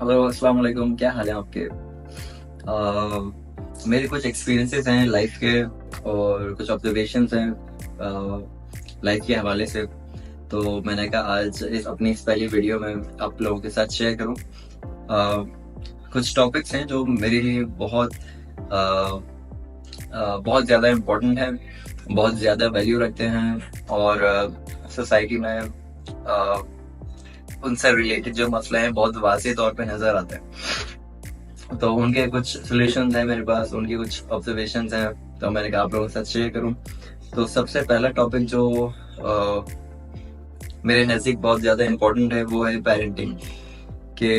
Hello अस्सलाम वालेकुम, क्या हाल है आपके? मेरे कुछ एक्सपीरियंसेस हैं लाइफ के और कुछ ऑब्जर्वेशंस हैं लाइफ के हवाले से। तो मैंने कहा आज इस अपनी इस पहली वीडियो में आप लोगों के साथ शेयर करूं। कुछ टॉपिक्स हैं जो मेरे लिए बहुत ज़्यादा इम्पोर्टेंट हैं, बहुत ज़्यादा वैल्यू रखते हैं और सोसाइटी में उनसे रिलेटेड जो मसले हैं बहुत वाज़ेह तौर पे नज़र आते हैं। तो उनके कुछ सॉल्यूशंस हैं मेरे पास, उनकी कुछ ऑब्जर्वेशंस हैं, तो मैंने कहा आप लोगों के साथ शेयर करूं। तो सबसे पहला टॉपिक जो मेरे नज़दीक बहुत ज़्यादा इम्पोर्टेंट है वो है पेरेंटिंग। कि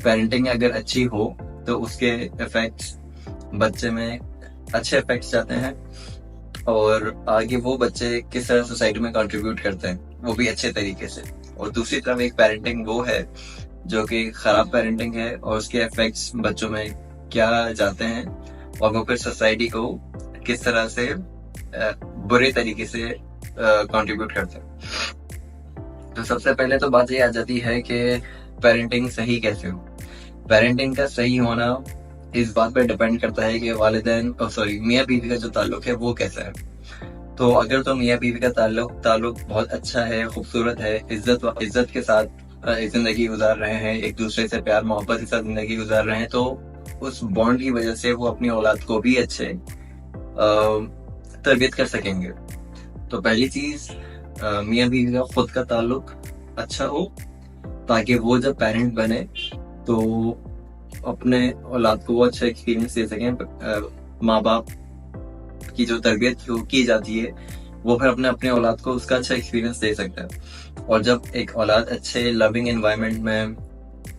पेरेंटिंग अगर अच्छी हो तो उसके इफेक्ट्स बच्चे में अच्छे इफेक्ट्स जाते हैं और आगे वो बच्चे किस तरह सोसाइटी में कंट्रीब्यूट करते हैं वो भी अच्छे तरीके से। और दूसरी तरफ एक पेरेंटिंग वो है जो कि खराब पेरेंटिंग है और उसके इफेक्ट्स बच्चों में क्या जाते हैं और वो फिर सोसाइटी को किस तरह से बुरे तरीके से कंट्रीब्यूट करते हैं। तो सबसे पहले तो बात ये आ जाती है कि पेरेंटिंग सही कैसे हो। पेरेंटिंग का सही होना इस बात पर डिपेंड करता है कि वालिदैन मियाँ बीवी का जो ताल्लुक है वो कैसा है। तो अगर तो मियाँ बीवी का ताल्लुक बहुत अच्छा है, खूबसूरत है, इज्जत के साथ जिंदगी गुजार रहे हैं, एक दूसरे से प्यार मोहब्बत के साथ जिंदगी गुजार रहे हैं, तो उस बॉन्ड की वजह से वो अपनी औलाद को भी अच्छे तरबियत कर सकेंगे। तो पहली चीज मियाँ बीवी का खुद का ताल्लुक अच्छा हो ताकि वो जब पेरेंट बने तो अपने औलाद को वो अच्छा एक्सपीरियंस दे सकें। माँ बाप की जो तरबियत की जाती है वो फिर अपने औलाद को उसका अच्छा एक्सपीरियंस दे सकता है। और जब एक औलाद अच्छे लविंग एनवायरनमेंट में,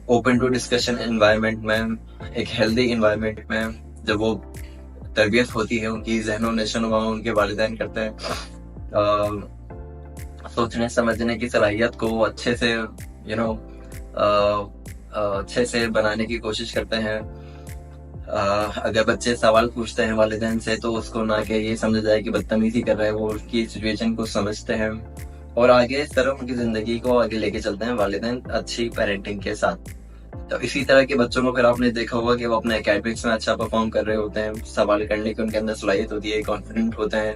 ओपन टू डिस्कशन एनवायरनमेंट में, एक हेल्दी एनवायरनमेंट में जब वो तरबियत होती है, उनकी ज़हनो नशोनुमा उनके वालिदैन करते हैं, सोचने समझने की सलाहियत को अच्छे से अच्छे से बनाने की कोशिश करते हैं। अगर बच्चे सवाल पूछते हैं वालिदैन से तो उसको ना कि ये समझ जाए कि बदतमीजी कर रहे हैं, वो उसकी सिचुएशन को समझते हैं और आगे इस तरह उनकी जिंदगी को आगे लेके चलते हैं वालिदैन अच्छी पेरेंटिंग के साथ। तो इसी तरह के बच्चों को फिर आपने देखा होगा कि वो अपने एकेडमिक्स में अच्छा परफॉर्म कर रहे होते हैं, सवाल करने की उनके अंदर सलाहियत होती है, कॉन्फिडेंट होते हैं,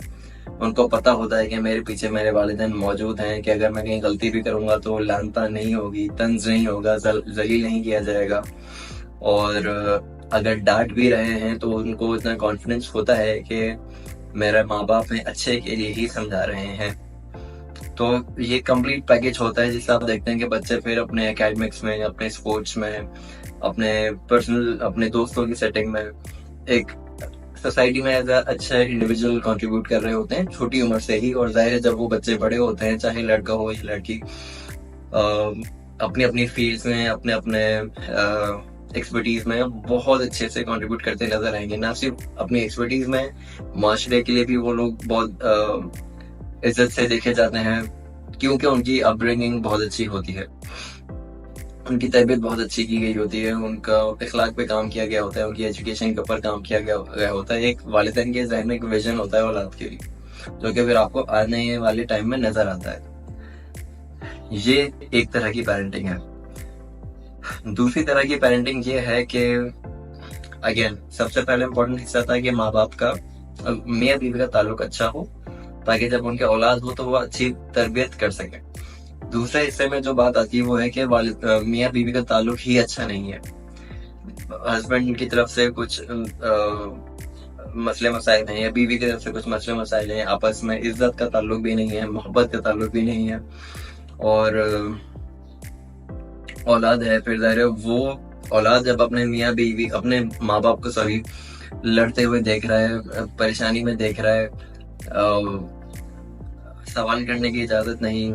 उनको पता होता है कि मेरे पीछे मेरे वालिदैन मौजूद हैं, कि अगर मैं कहीं गलती भी करूंगा तो लानता नहीं होगी, तंज नहीं होगा, जलील नहीं किया जाएगा। और अगर डांट भी रहे हैं तो उनको इतना कॉन्फिडेंस होता है कि मेरे माँ बाप हैं अच्छे के लिए ही समझा रहे हैं। तो ये कंप्लीट पैकेज होता है जिससे आप देखते हैं कि बच्चे फिर अपने एकेडमिक्स में, अपने स्पोर्ट्स में, अपने पर्सनल, अपने दोस्तों की सेटिंग में एक सोसाइटी में एज अच्छा इंडिविजुअल कंट्रीब्यूट कर रहे होते हैं छोटी उम्र से ही। और जाहिर है जब वो बच्चे बड़े होते हैं, चाहे लड़का हो या लड़की, अपनी अपनी फील्ड्स में अपने अपने एक्सपर्टीज में बहुत अच्छे से कंट्रीब्यूट करते नजर आएंगे। ना सिर्फ अपनी एक्सपर्टीज में, माशरे के लिए भी वो लोग बहुत इज्जत से देखे जाते हैं क्योंकि उनकी अपब्रिंगिंग बहुत अच्छी होती है, उनकी तरबियत बहुत अच्छी की गई होती है, उनका इखलाक पे काम किया गया होता है, उनकी एजुकेशन के ऊपर काम किया गया होता है। एक वालिदैन के ज़हन में एक विजन होता है औलाद के लिए जो कि फिर आपको आने वाले टाइम में नजर आता है। ये एक तरह की पेरेंटिंग है। दूसरी तरह की पेरेंटिंग ये है कि अगेन सबसे पहले इम्पोर्टेंट हिस्सा था कि माँ बाप का, मियाँ बीवी का ताल्लुक अच्छा हो ताकि जब उनके औलाद हो तो वो अच्छी तरबियत कर सके। दूसरे हिस्से में जो बात आती है वो है कि मियाँ बीवी का ताल्लुक ही अच्छा नहीं है, हस्बैंड की तरफ से कुछ मसले मसाइल हैं या बीवी की तरफ से कुछ मसले मसाइल हैं, आपस में इज्जत का ताल्लुक भी नहीं है, मोहब्बत का ताल्लुक भी नहीं है, और औलाद है। फिर ज़ाहिर है वो औलाद जब अपने मियाँ बीवी, अपने माँ बाप को लड़ते हुए देख रहा है, परेशानी में देख रहा है, सवाल करने की इजाजत नहीं,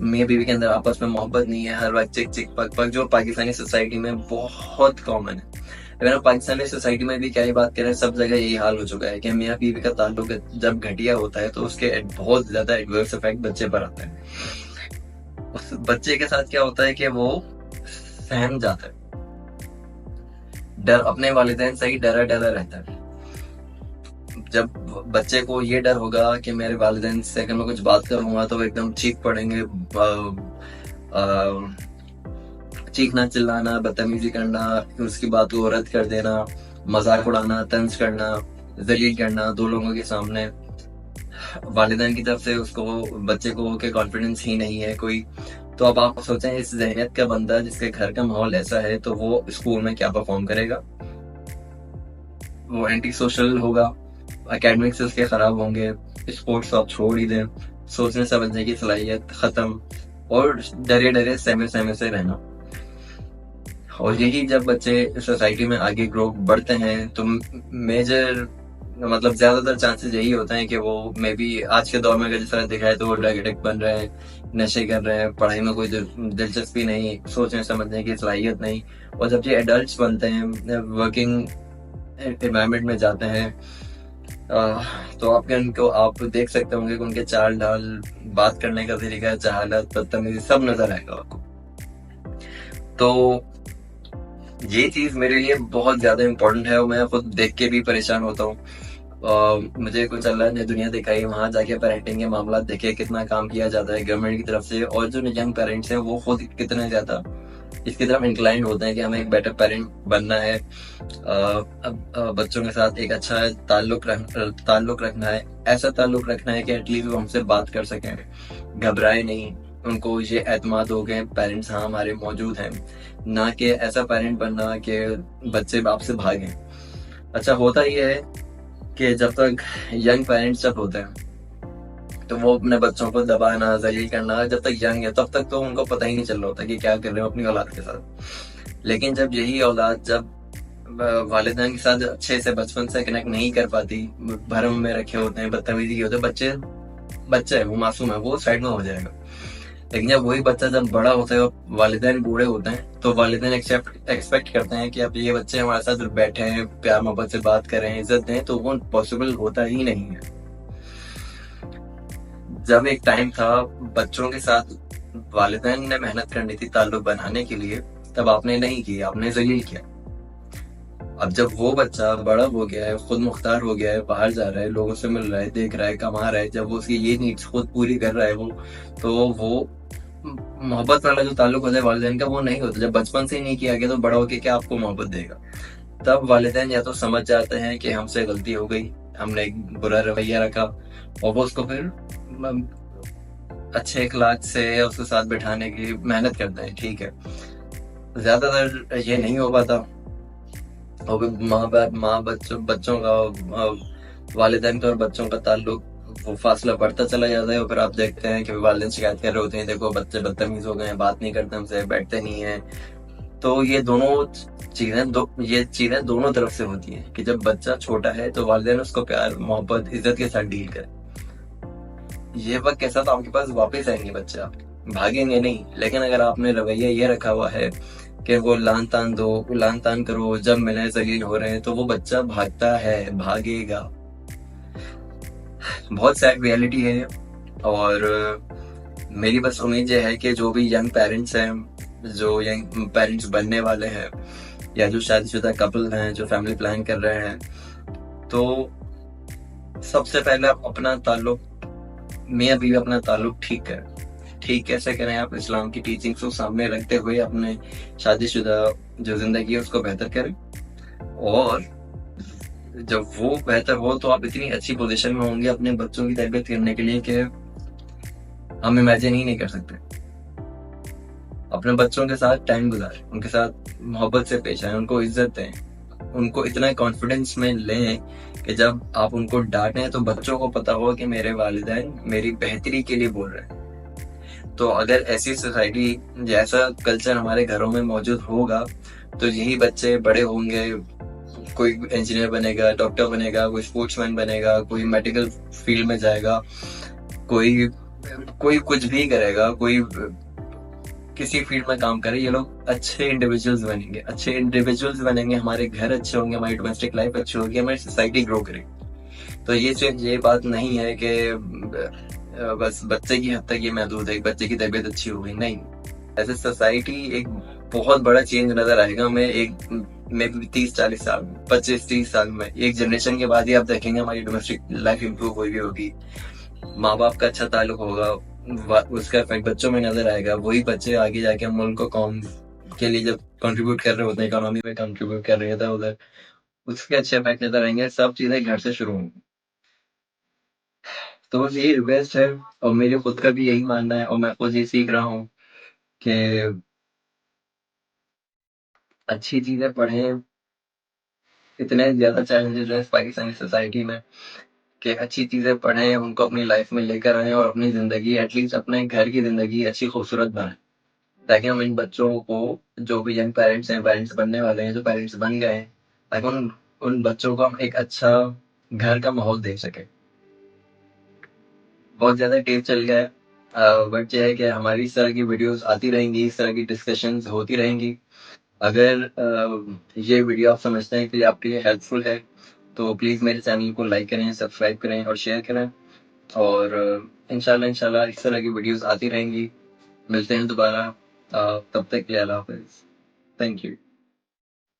मियाँ बीवी के अंदर आपस में मोहब्बत नहीं है, हर वक्त चिक चिक पक पक, जो पाकिस्तानी सोसाइटी में बहुत कॉमन है। अगर हम पाकिस्तानी सोसाइटी में भी क्या ही बात करें, सब जगह यही हाल हो चुका है कि मियाँ बीवी का ताल्लुक जब घटिया होता है तो उसके बहुत ज्यादा एडवर्स इफेक्ट बच्चे पर आते हैं। उस बच्चे के साथ क्या होता है कि वो सहम जाता है, डर, अपने वालिदैन से ही डरा डरा रहता है। जब बच्चे को ये डर होगा कि मेरे वालिदैन से अगर मैं कुछ बात करूंगा तो वो एकदम चीख चीखना चिल्लाना, बदतमीजी करना, उसकी बात को रद्द कर देना, मजाक उड़ाना, तंज करना, जलील करना दो लोगों के सामने, वालिदैन की तरफ से उसको बच्चे को कि कॉन्फिडेंस ही नहीं है कोई, तो अब आप सोचें इस जहनियत का बंदा जिसके घर का माहौल ऐसा है तो वो स्कूल में क्या परफॉर्म करेगा। वो एंटी सोशल होगा, एकेडमिक्स उसके खराब होंगे, स्पोर्ट्स आप छोड़ ही दें, सोचने समझने की सलाहियत खत्म, और डरे डरे सहमे सहमे से रहना। और यही जब बच्चे सोसाइटी में आगे ग्रो बढ़ते हैं तो मेजर मतलब ज्यादातर चांसेस यही होते हैं कि वो मे बी आज के दौर में अगर जिस तरह दिखाए तो वो ड्रग एडिक्ट बन रहे हैं, नशे कर रहे हैं, पढ़ाई में कोई दिलचस्पी नहीं, सोचने समझने की सलाहियत नहीं। और जब ये एडल्ट्स बनते हैं, वर्किंग एनवायरनमेंट में जाते हैं, तो आपके उनको आप देख सकते होंगे कि उनके चाल ढाल, बात करने का तरीका, जहालत, बदतमीजी सब नजर आएगा आपको। तो ये चीज मेरे लिए बहुत ज्यादा इम्पोर्टेंट है और मैं खुद देख के भी परेशान होता हूँ। मुझे कुछ अल्लाह ने दुनिया दिखाई, वहां जाके पेरेंटिंग के मामला देखे कितना काम किया जाता है गवर्नमेंट की तरफ से, और जो यंग पेरेंट्स हैं वो खुद कितने ज्यादा इसकी तरफ इंक्लाइंड होते हैं कि हमें एक बेटर पेरेंट बनना है, बच्चों के साथ एक अच्छा ताल्लुक रखना है, ऐसा ताल्लुक रखना है कि एटलीस्ट वो हमसे बात कर सकें, घबराए नहीं, उनको ये एतमाद हो गए पेरेंट्स हाँ हमारे मौजूद हैं, ना कि ऐसा पेरेंट बनना कि बच्चे बाप से भागें। अच्छा होता ये है कि जब तक यंग पेरेंट्स जब होते हैं तो वो अपने बच्चों को दबाना, जलील करना, जब तक यंग है तब तक तो उनको पता ही नहीं चल रहा होता कि क्या कर रहे हो अपनी औलाद के साथ। लेकिन जब यही औलाद जब वालिदैन के साथ अच्छे से बचपन से कनेक्ट नहीं कर पाती, भरम में रखे होते हैं, बदतमीजी के होते हैं, बच्चे है वो मासूम है, वो साइड में हो जाएगा। लेकिन जब वही बच्चा जब बड़ा होता है और वालिदैन बूढ़े होते हैं तो वालिदैन एक्सपेक्ट करते हैं कि अब ये बच्चे हमारे साथ बैठे हैं, प्यार मोहब्बत से बात करें, इज्जत दें, तो वो पॉसिबल होता ही नहीं है। जब एक टाइम था बच्चों के साथ वालिदैन ने मेहनत करनी थी ताल्लुक बनाने के लिए, तब आपने नहीं किया, आपने जलील किया। अब जब वो बच्चा बड़ा हो गया है, खुद मुख्तार हो गया है, बाहर जा रहा है, लोगों से मिल रहा है, देख रहा है, कमा रहा है, जब वो उसकी ये नीड्स खुद पूरी कर रहा है वो, तो वो मोहब्बत वाला जो ताल्लुक होता है वालिदैन का वो नहीं होता। जब बचपन से ही नहीं किया गया तो बड़ा होके क्या आपको मोहब्बत देगा। तब वालिदैन या तो समझ जाते हैं कि हमसे गलती हो गई, हमने एक बुरा रवैया रखा, और वो उसको फिर अच्छे इखलाक से उसके साथ बैठाने की मेहनत करते हैं, ठीक है। ज्यादातर ये नहीं हो पाता, और माँ बच्चों का वालिदैन का और बच्चों का ताल्लुक वो फासला बढ़ता चला जाता है, और फिर आप देखते हैं कि वालिदैन शिकायत कर रहे होते हैं, देखो बच्चे बदतमीज हो गए हैं, बात नहीं करते हमसे, बैठते नहीं है। तो ये चीजें दोनों तरफ से होती हैं कि जब बच्चा छोटा है तो वालिदैन उसको प्यार, मोहब्बत, इज्जत के साथ डील करे। ये वक्त के साथ आपके पास वापस आएंगे बच्चे, आप भागेंगे नहीं। लेकिन अगर आपने रवैया ये रखा हुआ है कि वो लान तान करो, जब मिले जलील हो रहे हैं, तो वो बच्चा भागता है, भागेगा। बहुत सैड रियलिटी है। और मेरी बस उम्मीद ये है कि जो भी यंग पेरेंट्स हैं, जो यंग पेरेंट्स बनने वाले हैं, या जो शादीशुदा कपल हैं जो फैमिली प्लान कर रहे हैं, तो सबसे पहले आप अपना ताल्लुक, मियां बीवी अपना ताल्लुक ठीक करें। ठीक कैसे करें? आप इस्लाम की टीचिंग्स को सामने रखते हुए अपने शादीशुदा जो जिंदगी है उसको बेहतर करें, और जब वो बेहतर हो तो आप इतनी अच्छी पोजीशन में होंगे अपने बच्चों की तरबियत करने के लिए कि हम इमेजिन ही नहीं कर सकते। अपने बच्चों के साथ टाइम गुजारें, उनके साथ मोहब्बत से पेश आए, उनको इज्जत दें, उनको इतना कॉन्फिडेंस में लें कि जब आप उनको डांटें तो बच्चों को पता हो कि मेरे वालिदैन मेरी बेहतरी के लिए बोल रहे हैं। तो अगर ऐसी सोसाइटी, जैसा कल्चर हमारे घरों में मौजूद होगा, तो यही बच्चे बड़े होंगे, कोई इंजीनियर बनेगा, डॉक्टर बनेगा, कोई स्पोर्ट्समैन बनेगा, कोई मेडिकल फील्ड में जाएगा, कोई कुछ भी करेगा, कोई किसी फील्ड में काम करे। ये लोग अच्छे इंडिविजुअल्स बनेंगे, हमारे घर अच्छे होंगे, हमारी डोमेस्टिक लाइफ अच्छी होगी, हमारी सोसाइटी ग्रो करेगी। तो ये सिर्फ ये बात नहीं है कि बस बच्चे की हद तक ये महदूद है, बच्चे की तबीयत अच्छी हो गई, नहीं। ऐसे सोसाइटी एक बहुत बड़ा चेंज नजर आएगा मैं 30-40 साल में, 25-30 साल में, एक जनरेशन के बाद ही आप देखेंगे हमारी डोमेस्टिक लाइफ इंप्रूव हुई होगी, माँ बाप का अच्छा ताल्लुक होगा, उसका इफेक्ट बच्चों में नजर आएगा। वही बच्चे आगे जाके मुल्क को, कौम کے لیے جب کنٹریبیوٹ کر رہے ہوتے ہیں، اکانومی میں کنٹریبیوٹ کر رہے ہوتے ہیں ادھر، اس کے اچھے افیکٹ نظر آئیں گے. سب چیزیں گھر سے شروع ہوں گی. تو بس یہی ریکویسٹ ہے، اور میرے خود کا بھی یہی ماننا ہے، اور میں خود یہ سیکھ رہا ہوں کہ اچھی چیزیں پڑھیں. اتنے زیادہ چیلنجز ہیں پاکستانی سوسائٹی میں کہ اچھی چیزیں پڑھیں، ان کو اپنی لائف میں لے کر آئیں، اور اپنی زندگی ایٹ لیسٹ اپنے گھر کی زندگی اچھی خوبصورت بنائیں، تاکہ ہم ان بچوں کو، جو بھی ینگ پیرنٹس ہیں، پیرنٹس بننے والے ہیں، جو پیرنٹس بن گئے ہیں، تاکہ ان بچوں کو ہم ایک اچھا گھر کا ماحول دے سکیں. بہت زیادہ ٹیپ چل گیا ہے، بٹ یہ ہے کہ ہماری اس طرح کی ویڈیوز آتی رہیں گی، اس طرح کی ڈسکشنز ہوتی رہیں گی. اگر یہ ویڈیو آپ سمجھتے ہیں کہ یہ آپ کے لیے ہیلپ فل ہے، تو پلیز میرے چینل کو لائک کریں، سبسکرائب کریں اور شیئر کریں. اور انشاءاللہ اس طرح کی ویڈیوز آتی رہیں گی. ملتے ہیں دوبارہ. تب تک کے لیے اللہ حافظ. Thank you.